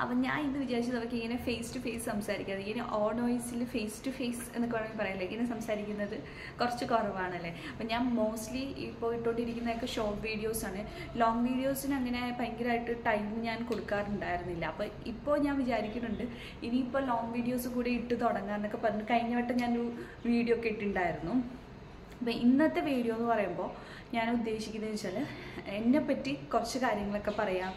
അപ്പം ഞാൻ ഇന്ന് വിചാരിച്ചത് നമുക്ക് ഇങ്ങനെ ഫേസ് ടു ഫേസ് സംസാരിക്കാതെ ഇങ്ങനെ ഓൺ വോയിസിൽ ഫേസ് ടു ഫേസ് എന്നൊക്കെ വേണമെങ്കിൽ പറയല്ലേ, ഇങ്ങനെ സംസാരിക്കുന്നത് കുറച്ച് കുറവാണല്ലേ. അപ്പം ഞാൻ മോസ്റ്റ്ലി ഇപ്പോൾ ഇട്ടുകൊണ്ടിരിക്കുന്നതൊക്കെ ഷോർട്ട് വീഡിയോസാണ്. ലോങ് വീഡിയോസിന് അങ്ങനെ ഭയങ്കരമായിട്ട് ടൈം ഞാൻ കൊടുക്കാറുണ്ടായിരുന്നില്ല. അപ്പോൾ ഇപ്പോൾ ഞാൻ വിചാരിക്കുന്നുണ്ട് ഇനിയിപ്പോൾ ലോങ് വീഡിയോസ് കൂടി ഇട്ട് തുടങ്ങാമെന്നൊക്കെ പറഞ്ഞ് കഴിഞ്ഞ വട്ടം ഞാനൊരു വീഡിയോ ഒക്കെ ഇട്ടിട്ടുണ്ടായിരുന്നു. അപ്പം ഇന്നത്തെ വീഡിയോ എന്ന് പറയുമ്പോൾ ഞാൻ ഉദ്ദേശിക്കുന്നത് വെച്ചാൽ എന്നെപ്പറ്റി കുറച്ച് കാര്യങ്ങളൊക്കെ പറയാം,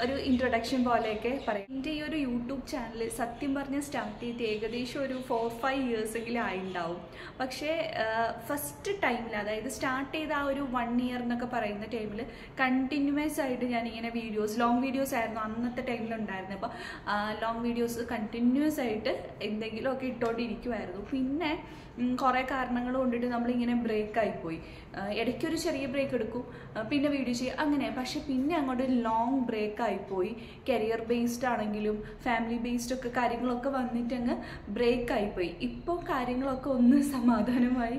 ഒരു ഇൻട്രൊഡക്ഷൻ പോലെയൊക്കെ പറയാം. എൻ്റെ ഈ ഒരു യൂട്യൂബ് ചാനൽ സത്യം പറഞ്ഞ് സ്റ്റാർട്ട് ചെയ്ത് ഏകദേശം ഒരു 4-5 ഇയേഴ്സെങ്കിലും ആയിട്ടുണ്ടാവും. പക്ഷേ ഫസ്റ്റ് ടൈമിൽ, അതായത് സ്റ്റാർട്ട് ചെയ്ത ആ ഒരു 1 ഇയർ എന്നൊക്കെ പറയുന്ന ടൈമിൽ കണ്ടിന്യൂസ് ആയിട്ട് ഞാനിങ്ങനെ വീഡിയോസ്, ലോങ് വീഡിയോസ് ആയിരുന്നു അന്നത്തെ ടൈമിലുണ്ടായിരുന്നത്. അപ്പോൾ ലോങ് വീഡിയോസ് കണ്ടിന്യൂസ് ആയിട്ട് എന്തെങ്കിലുമൊക്കെ ഇട്ടുകൊണ്ടിരിക്കുമായിരുന്നു. പിന്നെ കുറേ കാരണങ്ങൾ കൊണ്ടിട്ട് നമ്മളിങ്ങനെ ബ്രേക്കായിപ്പോയി. ഇടയ്ക്കൊരു ചെറിയ ബ്രേക്ക് എടുക്കും, പിന്നെ വീഡിയോ ചെയ്യും, അങ്ങനെ. പക്ഷെ പിന്നെ അങ്ങോട്ട് ലോങ് ബ്രേക്കായിപ്പോയി. കരിയർ ബേസ്ഡ് ആണെങ്കിലും ഫാമിലി ബേസ്ഡ് ഒക്കെ കാര്യങ്ങളൊക്കെ വന്നിട്ടങ്ങ് ബ്രേക്കായിപ്പോയി. ഇപ്പോൾ കാര്യങ്ങളൊക്കെ ഒന്ന് സമാധാനമായി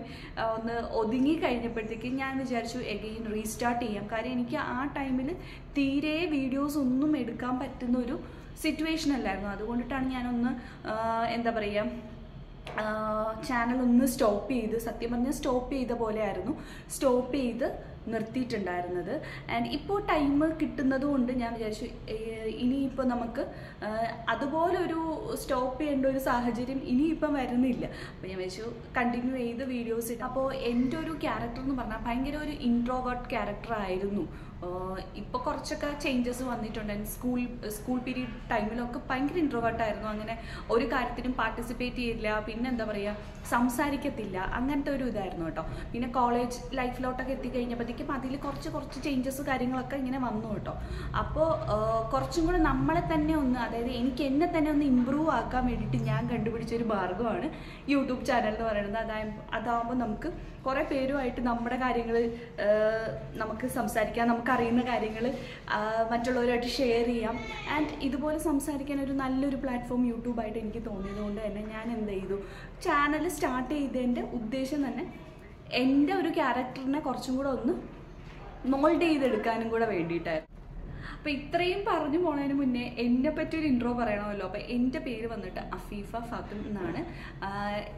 ഒന്ന് ഒതുങ്ങി കഴിഞ്ഞപ്പോഴത്തേക്ക് ഞാൻ വിചാരിച്ചു എഗെയിൻ റീസ്റ്റാർട്ട് ചെയ്യാം. കാര്യം എനിക്ക് ആ ടൈമിൽ തീരെ വീഡിയോസ് ഒന്നും എടുക്കാൻ പറ്റുന്ന ഒരു സിറ്റുവേഷൻ അല്ലായിരുന്നു. അതുകൊണ്ടിട്ടാണ് ഞാനൊന്ന് എന്താ പറയുക, ചാനൽ ഒന്ന് സ്റ്റോപ്പ് ചെയ്ത്, സത്യം പറഞ്ഞാൽ സ്റ്റോപ്പ് ചെയ്ത പോലെ ആയിരുന്നു, സ്റ്റോപ്പ് ചെയ്ത് നിർത്തിയിട്ടുണ്ടായിരുന്നത്. ആൻഡ് ഇപ്പോൾ ടൈം കിട്ടുന്നത് കൊണ്ട് ഞാൻ വിചാരിച്ചു ഇനിയിപ്പോൾ നമുക്ക് അതുപോലൊരു സ്റ്റോപ്പ് ചെയ്യേണ്ട ഒരു സാഹചര്യം ഇനിയിപ്പം വരുന്നില്ല. അപ്പോൾ ഞാൻ വിചാരിച്ചു കണ്ടിന്യൂ ചെയ്ത് വീഡിയോസ് ഇട്ട്. അപ്പോൾ എൻ്റെ ഒരു ക്യാരക്ടർ എന്ന് പറഞ്ഞാൽ ഭയങ്കര ഒരു ഇൻട്രോവേർട്ട് ക്യാരക്ടർ ആയിരുന്നു. ഇപ്പോൾ കുറച്ചൊക്കെ ചേഞ്ചസ് വന്നിട്ടുണ്ട്. സ്കൂൾ പീരീഡ് ടൈമിലൊക്കെ ഭയങ്കര ഇൻട്രോവേർട്ടായിരുന്നു. അങ്ങനെ ഒരു കാര്യത്തിനും പാർട്ടിസിപ്പേറ്റ് ചെയ്യില്ല, പിന്നെ എന്താ പറയുക, സംസാരിക്കത്തില്ല, അങ്ങനത്തെ ഒരു ഇതായിരുന്നു കേട്ടോ. പിന്നെ കോളേജ് ലൈഫിലോട്ടൊക്കെ എത്തിക്കഴിഞ്ഞപ്പോഴത്തേക്കും അതിൽ കുറച്ച് ചേഞ്ചസ് കാര്യങ്ങളൊക്കെ ഇങ്ങനെ വന്നു കേട്ടോ. അപ്പോൾ കുറച്ചും കൂടെ നമ്മളെ തന്നെ ഒന്ന്, അതായത് എനിക്ക് എന്നെ തന്നെ ഒന്ന് ഇമ്പ്രൂവ് ആക്കാൻ വേണ്ടിയിട്ട് ഞാൻ കണ്ടുപിടിച്ചൊരു മാർഗ്ഗമാണ് യൂട്യൂബ് ചാനൽ എന്ന് പറയുന്നത്. അതാകുമ്പോൾ നമുക്ക് കുറേ പേരുമായിട്ട് നമ്മുടെ കാര്യങ്ങൾ നമുക്ക് സംസാരിക്കാം, നമുക്കറിയുന്ന കാര്യങ്ങൾ മറ്റുള്ളവരുമായിട്ട് ഷെയർ ചെയ്യാം. ആൻഡ് ഇതുപോലെ സംസാരിക്കാൻ ഒരു നല്ലൊരു പ്ലാറ്റ്ഫോം യൂട്യൂബായിട്ട് എനിക്ക് തോന്നിയത് കൊണ്ട് തന്നെ ഞാൻ എന്ത് ചെയ്തു, ചാനൽ സ്റ്റാർട്ട് ചെയ്തതിൻ്റെ ഉദ്ദേശം തന്നെ എൻ്റെ ഒരു ക്യാരക്ടറിനെ കുറച്ചും കൂടെ ഒന്ന് മോൾഡ് ചെയ്തെടുക്കാനും കൂടെ വേണ്ടിയിട്ടായിരുന്നു. അപ്പോൾ ഇത്രയും പറഞ്ഞു പോണതിന് മുന്നേ എന്നെ പറ്റി ഒരു ഇൻട്രോ പറയണമല്ലോ. അപ്പോൾ എൻ്റെ പേര് വന്നിട്ട് അഫീഫ ഫാത്തിം എന്നാണ്.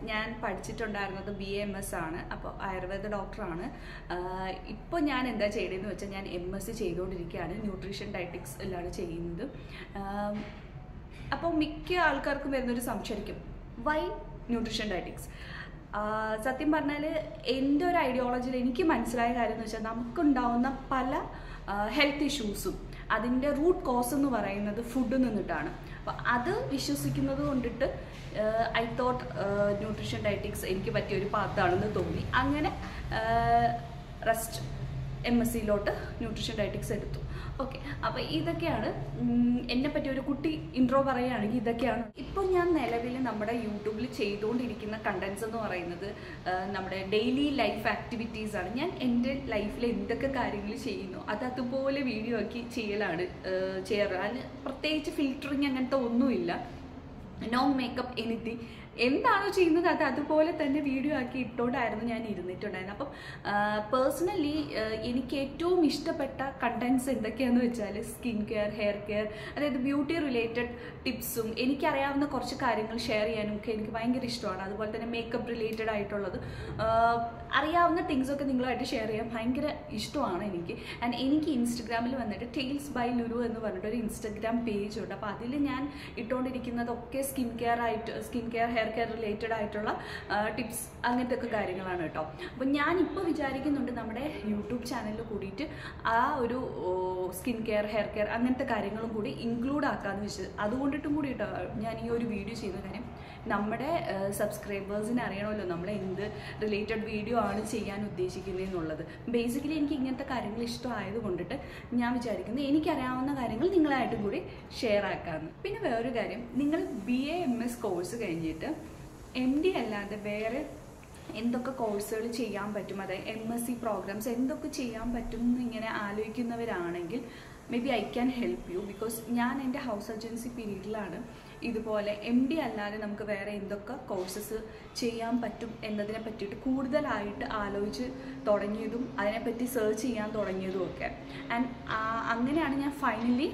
ഞാൻ പഠിച്ചിട്ടുണ്ടായിരുന്നത് BAMS ആണ്. അപ്പോൾ ആയുർവേദ ഡോക്ടറാണ്. ഇപ്പോൾ ഞാൻ എന്താ ചെയ്തതെന്ന് വെച്ചാൽ ഞാൻ MSc ചെയ്തുകൊണ്ടിരിക്കുകയാണ്. ന്യൂട്രീഷൻ ഡയറ്റിക്സിലാണ് ചെയ്യുന്നത്. അപ്പോൾ മിക്ക ആൾക്കാർക്കും വരുന്നൊരു സംശയമായിരിക്കും, വൈ ന്യൂട്രീഷൻ ഡയറ്റിക്സ്? സത്യം പറഞ്ഞാൽ എൻ്റെ ഒരു ഐഡിയോളജിയിൽ എനിക്ക് മനസ്സിലായ കാര്യം എന്ന് വെച്ചാൽ നമുക്കുണ്ടാവുന്ന പല ഹെൽത്ത് ഇഷ്യൂസും അതിൻ്റെ റൂട്ട് കോസ് എന്ന് പറയുന്നത് ഫുഡിൽ നിന്നിട്ടാണ്. അപ്പോൾ അത് വിശ്വസിക്കുന്നത് കൊണ്ടിട്ട് ഐ തോട്ട് ന്യൂട്രീഷൻ ഡയറ്റിക്സ് എനിക്ക് പറ്റിയൊരു പാത്താണെന്ന് തോന്നി. അങ്ങനെ MScയിലോട്ട് ന്യൂട്രീഷൻ ഡയറ്റിക്സ് എടുത്തു. ഓക്കെ, അപ്പോൾ ഇതൊക്കെയാണ് എന്നെ പറ്റി ഒരു കുട്ടി ഇൻട്രോ പറയുകയാണെങ്കിൽ ഇതൊക്കെയാണ്. ഇപ്പോൾ ഞാൻ നിലവിൽ നമ്മുടെ യൂട്യൂബിൽ ചെയ്തുകൊണ്ടിരിക്കുന്ന കണ്ടൻസ് എന്ന് പറയുന്നത് നമ്മുടെ ഡെയിലി ലൈഫ് ആക്ടിവിറ്റീസ് ആണ്. ഞാൻ എൻ്റെ ലൈഫിൽ എന്തൊക്കെ കാര്യങ്ങൾ ചെയ്യുന്നു അതുപോലെ വീഡിയോ ആക്കി ചെയ്യാറ്. അതിന് പ്രത്യേകിച്ച് ഫിൽറ്ററിങ് അങ്ങനത്തെ ഒന്നുമില്ല. No makeup, anything. എന്താണോ ചെയ്യുന്നത് അതുപോലെ തന്നെ വീഡിയോ ആക്കി ഇട്ടോണ്ടായിരുന്നു ഞാൻ ഇരുന്നിട്ടുണ്ടായിരുന്നു. അപ്പം പേഴ്സണലി എനിക്ക് ഏറ്റവും ഇഷ്ടപ്പെട്ട കണ്ടൻസ് എന്തൊക്കെയാണെന്ന് വെച്ചാൽ സ്കിൻ കെയർ, ഹെയർ കെയർ, അതായത് ബ്യൂട്ടി റിലേറ്റഡ് ടിപ്സും എനിക്കറിയാവുന്ന കുറച്ച് കാര്യങ്ങൾ ഷെയർ ചെയ്യാനും ഒക്കെ എനിക്ക് ഭയങ്കര ഇഷ്ടമാണ്. അതുപോലെ തന്നെ മേക്കപ്പ് റിലേറ്റഡ് ആയിട്ടുള്ളത് അറിയാവുന്ന തിങ്സൊക്കെ നിങ്ങളുമായിട്ട് ഷെയർ ചെയ്യാൻ ഭയങ്കര ഇഷ്ടമാണ് എനിക്ക്. ആൻഡ് എനിക്ക് ഇൻസ്റ്റഗ്രാമിൽ വന്നിട്ട് ടെയിൽസ് ബൈ ലുലു എന്ന് പറഞ്ഞിട്ടൊരു ഇൻസ്റ്റഗ്രാം പേജ് ഉണ്ട്. അപ്പോൾ അതിൽ ഞാൻ ഇട്ടുകൊണ്ടിരിക്കുന്നതൊക്കെ skin care, hair care related ആയിട്ടുള്ള ടിപ്സ്, അങ്ങനത്തെ ഒക്കെ കാര്യങ്ങളാണ് കേട്ടോ. അപ്പോൾ ഞാനിപ്പോൾ വിചാരിക്കുന്നുണ്ട് നമ്മുടെ യൂട്യൂബ് ചാനലിൽ കൂടിയിട്ട് ആ ഒരു സ്കിൻ കെയർ, ഹെയർ കെയർ അങ്ങനത്തെ കാര്യങ്ങളും കൂടി ഇൻക്ലൂഡ് ആക്കാമെന്ന് വെച്ചത്. അതുകൊണ്ടിട്ടും കൂടി കേട്ടോ ഞാൻ ഈ ഒരു വീഡിയോ ചെയ്യുന്ന കാര്യം, നമ്മുടെ സബ്സ്ക്രൈബേഴ്സിന് അറിയണമല്ലോ നമ്മൾ എന്ത് റിലേറ്റഡ് വീഡിയോ ആണ് ചെയ്യാൻ ഉദ്ദേശിക്കുന്നത് എന്നുള്ളത്. ബേസിക്കലി എനിക്ക് ഇങ്ങനത്തെ കാര്യങ്ങൾ ഇഷ്ടമായത് കൊണ്ടിട്ട് ഞാൻ വിചാരിക്കുന്നത് എനിക്കറിയാവുന്ന കാര്യങ്ങൾ നിങ്ങളായിട്ടും കൂടി ഷെയർ ആക്കാമെന്ന്. പിന്നെ വേറൊരു കാര്യം, നിങ്ങൾ BAMS കോഴ്സ് കഴിഞ്ഞിട്ട് MD അല്ലാതെ വേറെ എന്തൊക്കെ കോഴ്സുകൾ ചെയ്യാൻ പറ്റും, അതായത് MSc പ്രോഗ്രാംസ് എന്തൊക്കെ ചെയ്യാൻ പറ്റും എന്നിങ്ങനെ ആലോചിക്കുന്നവരാണെങ്കിൽ may be I can help you. Because ഞാൻ എൻ്റെ ഹൗസ് സർജൻസി പീരീഡിലാണ് ഇതുപോലെ MD അല്ലാതെ നമുക്ക് വേറെ എന്തൊക്കെ കോഴ്സസ് ചെയ്യാൻ പറ്റും എന്നതിനെ പറ്റിയിട്ട് കൂടുതലായിട്ട് ആലോചിച്ച് തുടങ്ങിയതും അതിനെപ്പറ്റി സെർച്ച് ചെയ്യാൻ തുടങ്ങിയതും ഒക്കെ. ആൻഡ് അങ്ങനെയാണ് ഞാൻ ഫൈനലി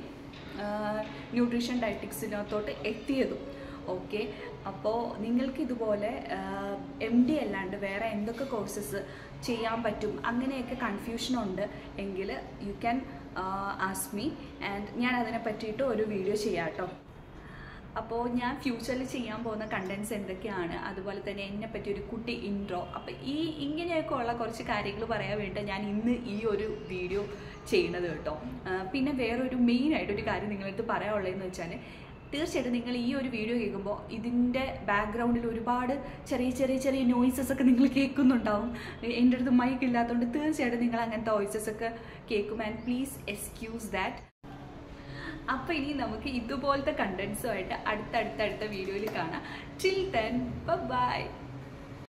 ന്യൂട്രീഷൻ ഡയറ്റിക്സിനകത്തോട്ട് എത്തിയതും. ഓക്കെ, അപ്പോൾ നിങ്ങൾക്ക് ഇതുപോലെ MD അല്ലാണ്ട് വേറെ എന്തൊക്കെ കോഴ്സസ് ചെയ്യാൻ പറ്റും അങ്ങനെയൊക്കെ കൺഫ്യൂഷനുണ്ട് എങ്കിൽ you can ask me and ഞാൻ അതിനെ പറ്റിയിട്ട് ഒരു വീഡിയോ ചെയ്യാം കേട്ടോ. അപ്പോൾ ഞാൻ ഫ്യൂച്ചറിൽ ചെയ്യാൻ പോകുന്ന കണ്ടൻസ് എന്തൊക്കെയാണ്, അതുപോലെ തന്നെ എന്നെ പറ്റി ഒരു കുട്ടി ഇൻട്രോ, അപ്പോൾ ഇങ്ങനെയൊക്കെ ഉള്ള കുറച്ച് കാര്യങ്ങൾ പറയാൻ വേണ്ടി ഞാൻ ഇന്ന് ഈ ഒരു വീഡിയോ ചെയ്യുന്നത് കേട്ടോ. പിന്നെ വേറൊരു മെയിനായിട്ടൊരു കാര്യം നിങ്ങളടുത്ത് പറയാനുള്ളതെന്ന് വെച്ചാൽ, തീർച്ചയായിട്ടും നിങ്ങൾ ഈ ഒരു വീഡിയോ കേൾക്കുമ്പോൾ ഇതിൻ്റെ ബാക്ക്ഗ്രൗണ്ടിൽ ഒരുപാട് ചെറിയ നോയ്സസ് ഒക്കെ നിങ്ങൾ കേൾക്കുന്നുണ്ടാവും. എൻ്റെ അടുത്ത് മൈക്ക് ഇല്ലാത്തതുകൊണ്ട് തീർച്ചയായിട്ടും നിങ്ങൾ അങ്ങനത്തെ വോയിസസ് ഒക്കെ കേൾക്കും. And please excuse that. അപ്പോൾ ഇനി നമുക്ക് ഇതുപോലത്തെ കണ്ടൻസുമായിട്ട് അടുത്ത വീഡിയോയിൽ കാണാം. Till then bye.